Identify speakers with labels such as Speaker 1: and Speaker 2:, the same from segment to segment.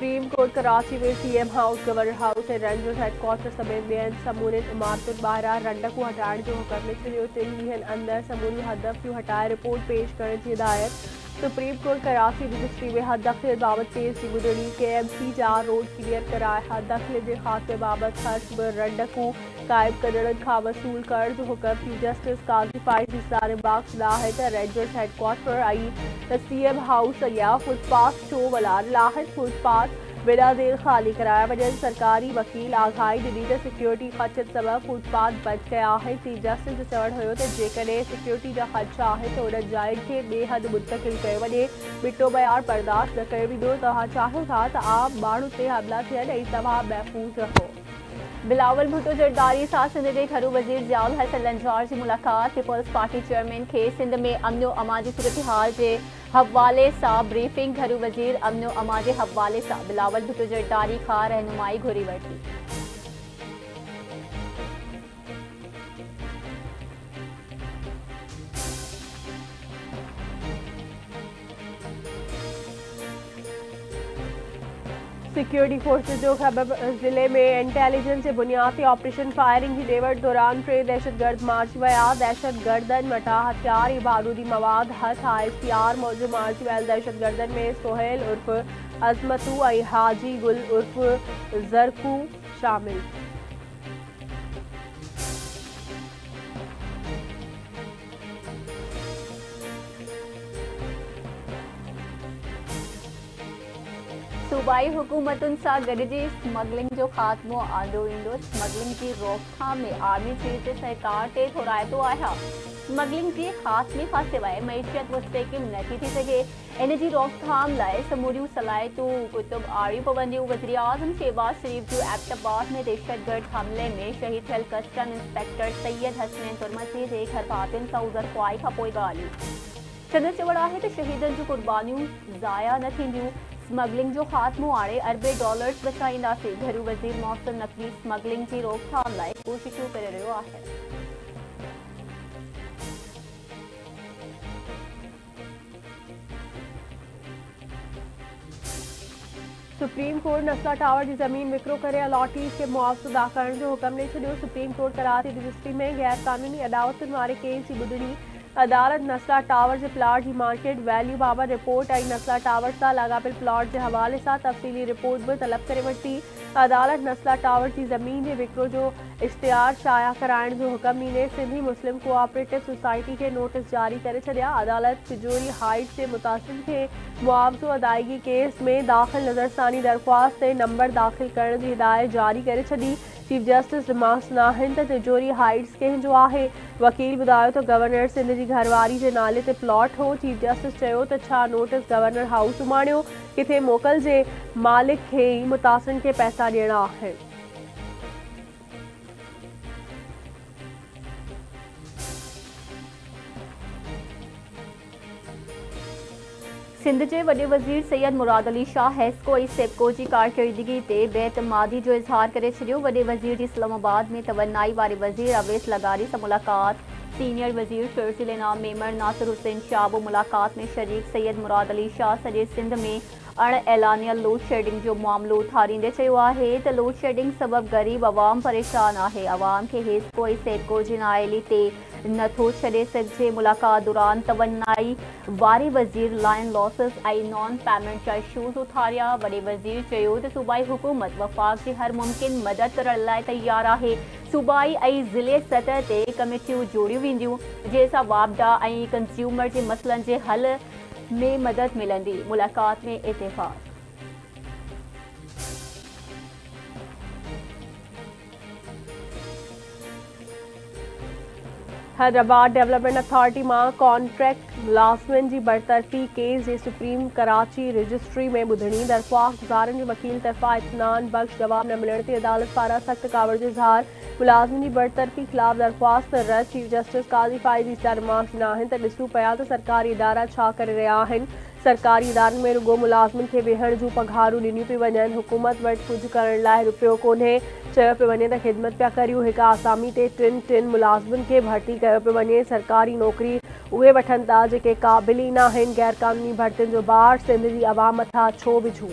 Speaker 1: Supreme court Karachi में CM house, governor house ऐं rangers headquarter समेत ॿियनि समूरियुनि इमारतुनि ॿाहिरां रंड को हटाइण जो हुकुम छॾियो। 3 ॾींहनि अंदरि समूरियूं हदफ़ियूं हटाए रिपोर्ट पेश करण जी हिदायत। सुप्रीम कोर्ट कराची रजिस्ट्री में हदख़िल बाबति केस जी ॿुधणी। KMC जा रोड क्लियर कराए हदख़िल जे ख़ात्मे बाबति ख़र्च बि रंड को क़ाइमु कंदड़नि खां वसूल करण जो हुकुम। चीफ जस्टिस काज़ी फ़ाइज़ निसारिबाग सलाह त रेंजर्स हेडक्वार्टर ऐं सीएम हाउस अॻियां फुटपाथ छो वलारियल आहिनि। फुटपाथ बिना देर ख़ाली कराया वञनि। सरकारी वकील आगाही ॾिनी त सिक्योरिटी ख़दशनि सबबि फुटपाथ बंदि कया आहिनि। चीफ जस्टिस जो चवणु हुयो त जेकॾहिं सिक्योरिटी जा ख़दशा आहिनि त उन्हनि जायुनि खे ॿिए हंधि मुंतक़िल कयो वञे। ॿिटो बयानु बर्दाश्त न कयो वेंदो। तव्हां चाहियो था त आम माण्हुनि ते हमला थियनि ऐं तव्हां महफ़ूज़ रहो। बिलावल भुट्टो जरदारी सां सिंध जे घरू वज़ीर ज़ियाउल हसन लंजार जी मुलाक़ात। पीपल्स पार्टी चेयरमैन खे सिंध में अमन अमा जी सूरतहाल जे हवाले सां ब्रीफिंग। घरू वज़ीर अमन अमा जे हवाले सां बिलावल भुट्टो जरदारी खां रहनुमाई घुरी वरिती। सिक्योरिटी फोर्सेस जो खैबर ज़िले में इंटेलिजेंस जे बुनियाद ते ऑपरेशन फायरिंग जी ॾेवट दौरान 3 दहशतगर्द मारिजी विया। दहशतगर्दनि वटां हथियार ऐं बारूदी मवाद हथ ISPR मौजूदु मारिजी वियल दहशतगर्दनि में सोहेल उर्फ़ अज़मतू ऐं हाजी गुल उर्फ़ ज़रकू शामिल। सूबाई हुकूमतुनि सां गॾिजी स्मगलिंग जो ख़ात्मो आंदो वेंदो। स्मगलिंग जी रोकथाम में आर्मी चीफ जे सहकार ते थोराइतो आहे। स्मगलिंग जे ख़ात्मे खां सवाइ मईशियत मुस्तहकम नथी थी सघे। इन जी रोकथाम लाइ समूरियूं सलाहियतूं कुतुब आणियूं पवंदियूं। वज़ीर आज़म शहबाज शरीफ जो एबटाबाद में दहशतगर्द हमले में शहीद थियल कस्टम इंस्पेक्टर सैयद हसनैन तुर्मसी जे घर भातियुनि सां उज़र ख़्वाही खां पोइ ॻाल्हियूं। संदसि चवणु आहे त शहीदनि जूं कुर्बानियूं ज़ाया न थींदियूं। स्मगलिंग जो ख़ात्मो आणे अरबे डॉलर्स बचाईंदासीं। घरू वज़ीर मोहसिन नक़वी स्मगलिंग जी रोकथाम लाइ कोशिशूं करे रहियो आहे। सुप्रीम कोर्ट नस्ला टावर जी ज़मीन विकिरो करे अलॉटीज़ खे मुआवज़ो अदा करण जो हुकुम ॾेई छॾियो। सुप्रीम कोर्ट कराची रजिस्ट्री में गैर कानूनी अदावतुनि वारे केस जी ॿुधणी। अदालत नस्ला टावर जे प्लाट जी मार्केट वैल्यू बाबति रिपोर्ट ऐं नस्ला टावर सां लाॻापियल प्लाट जे हवाले सां तफ़सीली रिपोर्ट बि तलब करे वरिती। अदालत नस्ला टावर जी ज़मीन जे विकिरो जो इश्तिहार शाया कराइण जो हुकुम ॾींदे सिंधी मुस्लिम कोऑपरेटिव सोसाइटी खे नोटिस जारी करे छॾिया। अदालत तिजोरी हाइट्स जे मुतासिन खे मुआवज़ो अदायगी केस में दाख़िल नज़रसानी दरख़्वास्त ते नंबर दाख़िल करण जी हिदायत जारी करे छॾी। चीफ जस्टिस दिमाग़ नाहिन त तिजोरी हाइट्स कंहिंजो आहे। वकील ॿुधायो त गवर्नर सिंध जी घरवारी जे नाले ते प्लॉट हो। चीफ जस्टिस चयो त छा नोटिस गवर्नर हाउस उमाणियो किथे मोकल जे मालिक खे ई मुतासिन खे पैसा ॾियणा आहिनि।
Speaker 2: सिंध जे वॾे वज़ीर सैयद मुराद अली शाह हेस्को ऐं सेप्को जी कारकर्दगी ते बेतमादी जो इज़हार करे छॾियो। वॾे वज़ीर जी इस्लामाबाद में तवनाई वारे वज़ीर अवैस लगारी सां मुलाक़ात। सीनियर वज़ीर शर्जिल इनाम मेमर नासिर हुसैन शाह बि मुलाक़ात में शरीक। सैयद मुराद अली शाह सॼे सिंध में अण ऐलानिया लोड शेडिंग जो मामलो उथारींदे चयो आहे त लोड शेडिंग सबबि ग़रीब अवाम परेशान आहे। अवाम खे हेस्को ऐं सेप्को जी नाअहली ते नथो छॾे सघिजे। मुलाक़ात दौरान तवनाई वारे वज़ीर लाइन लॉसिस ऐं नॉन पेमेंट जा इशूज़ उथारिया। वॾे वज़ीर चयो त सूबाई हुकूमत वफ़ाक़ जी हर मुमकिन मदद करण लाइ तयारु आहे। सूबाई ऐं ज़िले सतह ते कमेटियूं जोड़ियूं वेंदियूं जंहिंसां वापडा ऐं कंज्यूमर जे मसइलनि जे हल में मदद मिलंदी। मुलाक़ात में इत्तेफ़ाक़।
Speaker 1: हैदराबाद डेवलपमेंट अथॉरिटी मां कॉन्ट्रैक्ट मुलाज़िमनि जी बरतरफ़ी केस जे सुप्रीम कराची रजिस्ट्री में ॿुधणी। दरख़्वास्त गुज़ारनि जे वकील तरफ़ां इत्मीनान बख़्श जवाब न मिलण ते अदालत पारां सख़्त कावड़ जो इज़हार। मुलाज़िमनि जी बरतरफ़ी ख़िलाफ़ दरख़्वास्त रद्द। चीफ जस्टिस काज़ी फ़ाइज़ ईसा दिमाग़ नाहिन त ॾिसूं पिया त सरकारी इदारा छा करे रहिया आहिनि। सरकारी इदारनि में रुॻो मुलाज़िमनि खे वेहण जूं पघारूं ॾिनियूं पियूं वञनि। हुकूमत वटि कुझु करण लाइ रुपयो कोन्हे। चयो पियो वञे त ख़िदमत पिया करियूं। हिक आसामी ते टिन मुलाज़िमनि खे भर्ती कयो पियो वञे। सरकारी नौकरी उहे वठनि था जेके क़ाबिल ई न आहिनि। गैर क़ानूनी भर्तियुनि जो बार सिंध जी अवाम मथां छो विझूं।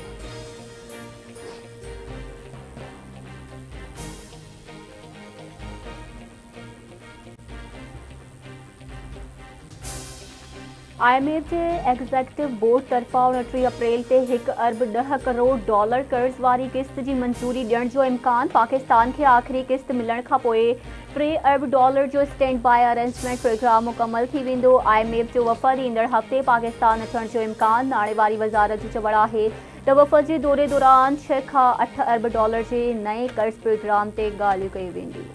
Speaker 2: IMF जे एग्ज़ेक्टिव बोर्ड तरफ़ां 29 अप्रैल ते $1 अरब 10 करोड़ कर्ज़ वारी किस्त जी मंज़ूरी ॾियण जो इम्कान। पाकिस्तान खे आख़िरी किस्त मिलण खां पोइ $3 अरब जो स्टैंड बाय अरेंजमेंट प्रोग्राम मुकमल थी वेंदो। IMF जो वफ़द ईंदड़ हफ़्ते पाकिस्तान अचण जो इम्कान। नाणे वारी वज़ारत जो चवणु आहे त वफ़द जे दौरे दौरान $6 खां $8 अरब जे नए कर्ज़ प्रोग्राम ते ॻाल्हियूं कयूं वेंदियूं।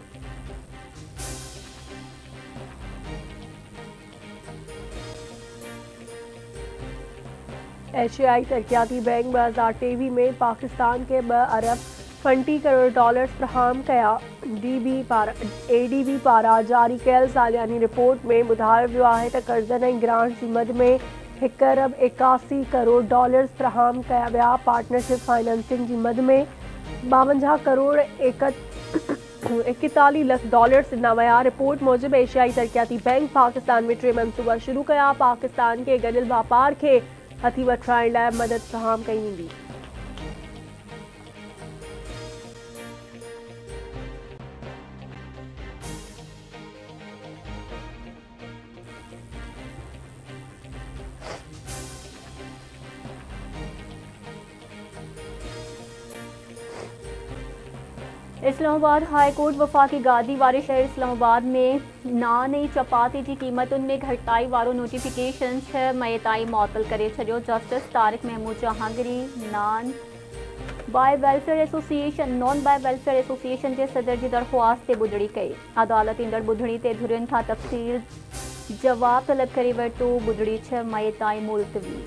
Speaker 1: एशियाई तरक्याती बैंक 2023 में पाकिस्तान के $2 अरब 20 करोड़ फ्राहम कया। ADB पारां जारी कयल सालियानी रिपोर्ट में ॿुधायो वियो आहे त कर्ज़नि ऐं ग्रांट्स जी मद में $1 अरब 81 करोड़ फ्राहम कया विया। पार्टनरशिप फाइनेंसिंग जी मद में $52 करोड़ 41 लख ॾिना विया। रिपोर्ट मूजिब एशियाई तरक्याती बैंक पाकिस्तान में 3 मंसूबा शुरू कया। पाकिस्तान के गॾियल वापार खे हथी वठाइण लाइ मदद फ्राहम कई वेंदी।
Speaker 2: इस्लामाबाद हाई कोर्ट वफ़ाक़ी गादी वारे शहर इस्लामाबाद में नान ऐं चपाती जी क़ीमतुनि में घटिताई वारो नोटिफिकेशन 6 मई ताईं मुअतल करे छॾियो। जस्टिस तारिक महमूद जहांगीरी नॉन बाय वेलफेयर एसोसिएशन जे सदर जी दरख़्वास्त ते ॿुधणी कई। अदालत ईंदड़ ॿुधणी ते धुरियुनि खां तफ़सील जवाब तलब करे वरितो। ॿुधणी 6 मई ताईं मुलतवी।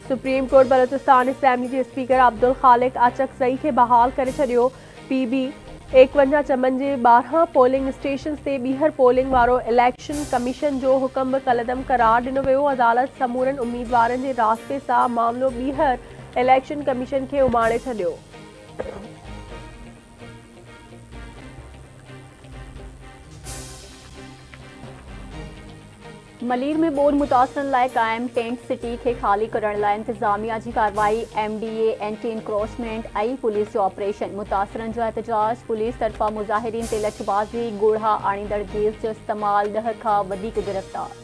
Speaker 1: सुप्रीम कोर्ट बलोचिस्तान असेंबली जे स्पीकर अब्दुल खालिक अचकज़ई खे बहाल करे छॾियो। PB 51 चमन जे 12 पोलिंग स्टेशन्स ते ॿीहर पोलिंग वारो इलेक्शन कमीशन जो हुकुम बि कलदम करार ॾिनो वियो। अदालत समूरनि उम्मीदवारनि जे रास्ते सां मामिलो ॿीहर इलेक्शन कमीशन खे उमाणे छॾियो।
Speaker 2: मलीर में ॿोॾ मुतासिरनि लाइ क़ाइम टेंट सिटी खे ख़ाली करण लाइ इंतज़ामिया जी कार्रवाई। MDA एंटी इंक्रोचमेंट ऐं पुलिस जो ऑपरेशन। मुतासिरनि जो एहतजाज। पुलिस तरफ़ां मुज़ाहिरीन ते लठबाज़ी गोढ़ा आणींदड़ गैस जो इस्तेमाल। 10 खां वधीक गिरफ़्तार।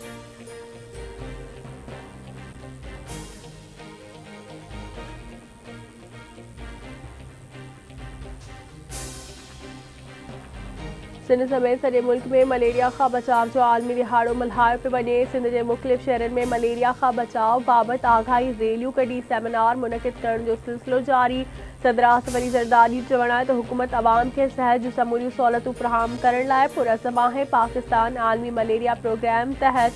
Speaker 1: सिंध समेत सॼे मुल्क में मलेरिया खां बचाव जो आलमी दिहाड़ो मल्हायो पियो वञे। सिंध जे मुख़्तलिफ़ शहरनि में मलेरिया खां बचाव बाबति आगाही रैलियूं कढी सेमिनार मुनक़िद करण जो सिलसिलो जारी। सदर आसिफ अली ज़रदारी जो चवणु आहे त हुकूमत अवाम खे सिहत जूं समूरियूं सहूलियतूं फ़राहम करण लाइ पुरअज़म आहे। पाकिस्तान आलमी मलेरिया प्रोग्राम तहत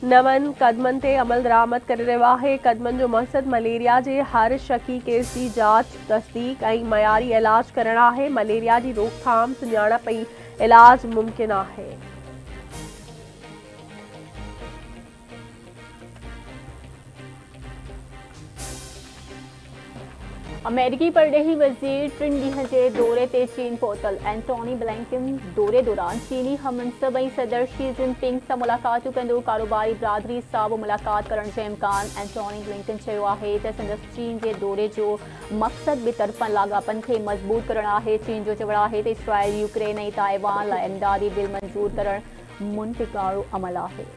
Speaker 1: नवनि क़दमनि ते अमल दरामद करे रहियो आहे। क़दमनि जो मक़सदु मलेरिया जे हर शकी केस जी जांच तस्दीक ऐं मयारी इलाज करणु आहे। मलेरिया जी रोकथाम सुञाणप ऐं इलाज मुमकिन आहे।
Speaker 2: अमेरिकी परॾेही वज़ीर 3 ॾींहं जे दौरे ते चीन पहुतल। एंटोनी ब्लिंकन दौरे दौरान चीनी हममनसब ऐं सदर शी जिनपिंग सां मुलाक़ातूं कंदो। कारोबारी बिरादरी सां बि मुलाक़ात करण जो इम्कान। एंटोनी ब्लिंकन चयो आहे त संदसि चीन जे दौरे जो मक़सदु ॿितरफ़नि लाॻापनि खे मज़बूत करणु आहे। चीन जो चवणु आहे त इसराइल यूक्रेन ऐं ताइवान लाइ इमदादी बिल मंज़ूर करणु मुनक़िदो अमल आहे।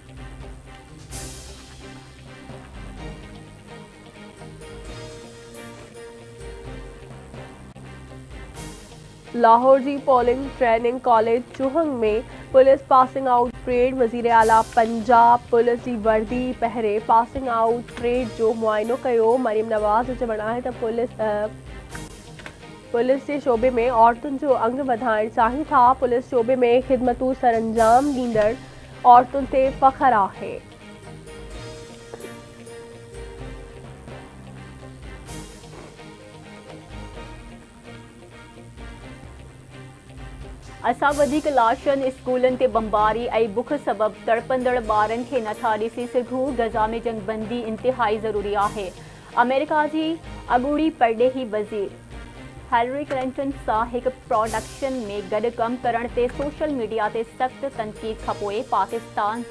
Speaker 1: लाहौर जी पोलिंग ट्रेनिंग कॉलेज चुहंग में पुलिस पासिंग आउट परेड। वज़ीर आला पंजाब पुलिस जी वर्दी पहिरें पासिंग आउट परेड जो मुआइनो कयो। मरियम नवाज़ जो चवणु आहे त पुलिस जे शोबे में औरतुनि जो अंग वधाइण चाहियूं था। पुलिस शोबे में ख़िदमतूं सरअंजाम ॾींदड़ औरतुनि ते फ़ख्रु आहे।
Speaker 2: असां वधीक लाशनि स्कूलनि ते बमबारी ऐं बुख सबबि तड़पंदड़ ॿारनि खे नथा ॾिसी सघूं। गज़ा में जंगबंदी इंतिहाई ज़रूरी आहे। अमेरिका जी अॻूणी परॾेही वज़ीर हैलरी क्लिंटन सां हिकु प्रोडक्शन में गॾु कमु करण ते सोशल मीडिया ते सख़्त तनक़ीद खां पोइ पाकिस्तान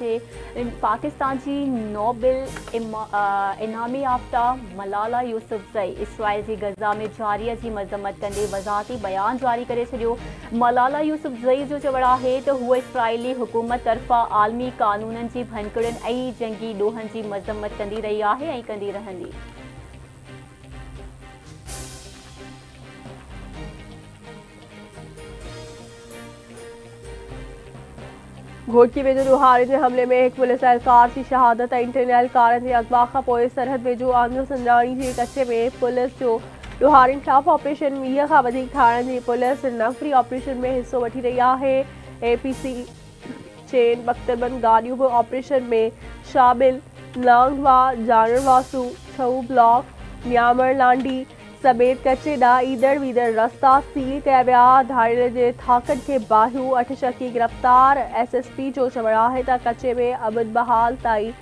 Speaker 2: जी नोबेल इनामी याफ़्ता मलाला यूसुफ़ज़ई इसराइल जी गज़ा में जारीअ जी मज़म्मत कंदे वज़ाहती बयान जारी करे छॾियो। मलाला यूसुफ़ज़ई जो चवणु आहे त हूअ इसराइली हुकूमत तरफ़ां आलमी क़ानूननि जी भनकड़ुनि ऐं जंगी ॾोहनि जी मज़म्मत कंदी रही आहे ऐं कंदी रहंदी।
Speaker 1: घोटकी वेझो ॾोहारियुनि जे हमले में हिकु पुलिस एहलकार जी शहादत ऐं टिनि एहलकारनि जे अगवा खां पोइ सरहद वेझो आंध्र संजाणी जे कचे में पुलिस जो ॾोहारियुनि ख़िलाफ़ ऑपरेशन 20 खां वधीक थाणनि जी पुलिस नफ़री ऑपरेशन में हिसो वठी रही आहे। APC चेन बख़्तरबंद गाॾियूं बि ऑपरेशन में शामिल। नांगवा जानरवासू छऊ ब्लॉक न्यामर लांडी समेत कचे ॾांहुं ईंदड़ वींदड़ रस्ता सील कया विया। धाड़ियल जे थाकनि खे बाहियूं 8 शख़ी गिरफ़्तार। SSP जो चवणु आहे त कचे में अमन बहाल ताईं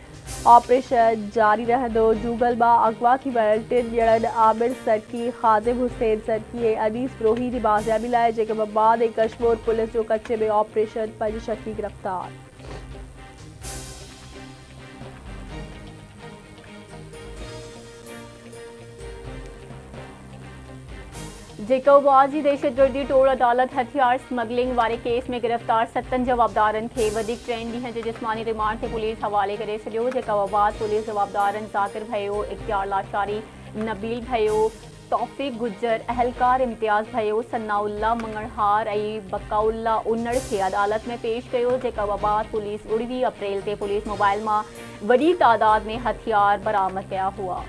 Speaker 1: ऑपरेशन जारी रहंदो। जूगलबा अगवा थी वियल 3 ॼणनि आमिर सरकी ख़ादिम हुसैन सरकी ऐं अनीस ब्रोही जी बाज़ियाबी लाइ जैकबाबाद ऐं कशमोर पुलिस जो कचे में ऑपरेशन 5 शख़ी गिरफ़्तार।
Speaker 2: जैकबाबाद जी दहशतगर्दी टोड़ अदालत हथियार स्मगलिंग वारे केस में गिरफ़्तार 7 जवाबदारनि खे वधीक 3 ॾींहनि जे जिस्मानी रिमांड ते पुलिस हवाले करे छॾियो। जैकबाबाद पुलिस जवाबदारनि ज़ाकिर भयो, इख्तियार लाशारी, नबील भयो, तौफ़ीक़ गुज्जर, अहलकार इम्तियाज़ भयो, सनाउल्ला मंगणहार ऐं बकाउल्ला उन्नड़ खे अदालत में पेश कयो। जैकबाबाद पुलिस 19 अप्रैल ते पुलिस मोबाइल मां वॾी तादाद में हथियार बरामद कया हुआ।